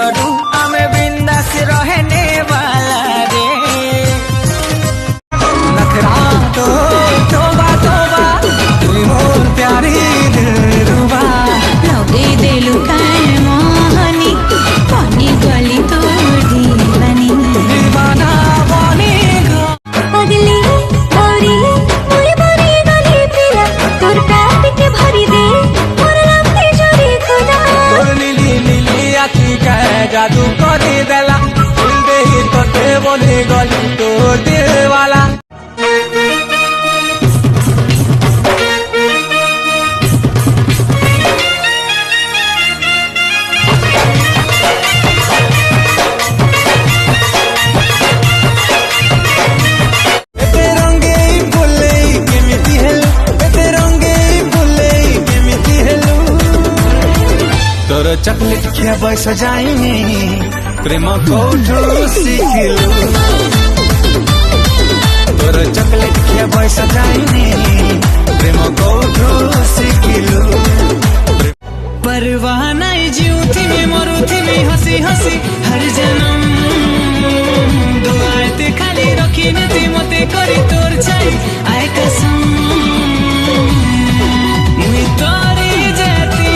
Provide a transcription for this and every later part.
करू हमें बिंदास रहने वाला रे। नखरा तो तोबा तोबा तुम मोर प्यारी दिलरुबा लगे दिलु कान मोहनी पानी गली तोड़ दीवानी दीवाना बनी गो पगली औरी मोरे मोरे गली तेरा तोर प्यार के भरी दे मोर लंबे जोरी खुदा तोर नीली नीली आखी का जादू कर देला दिल दे ही तोते बनी गली तोर दिल वाला। तोर चॉकलेट खियाबै सजाइने प्रेम कौठो सिखलु। तोर चॉकलेट खियाबै सजाइने प्रेम कौठो सिखलु। परवाह नहीं जीउथी में मरुथी में हंसी हंसी हर जन्म दुआते खाली रखिने ती मते करी तोर चाहि आए कसम मुई तोरी जाती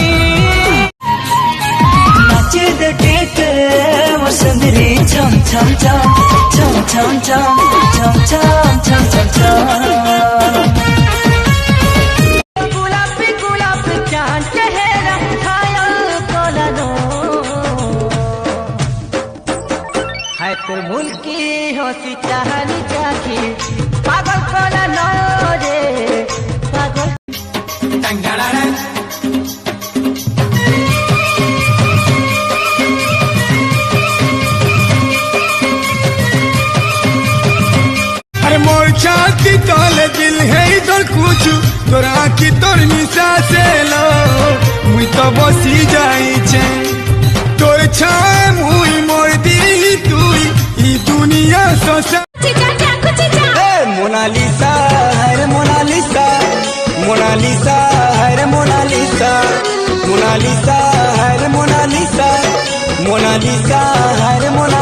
सुंदरी चम चम चम चम चम चम चम चम चम चम गुलाबी गुलाबी चांद चेहरा छाया कोला दो है तो मुल्की होती चाहनी चाही पागल कोला नो रे पागल टंगड़ा छाती तोले दिल है इधर कुछ तोरा की तोर निशा से लो मुई तो बसी जाई छे तोर छाए मुई मोर दी तुई ई दुनिया सोसा मोनालिसा है मोनालिसा मोनालिसा है मोनालिसा मोनालिसा है मोनालिसा मोनालिसा है मोनालिसा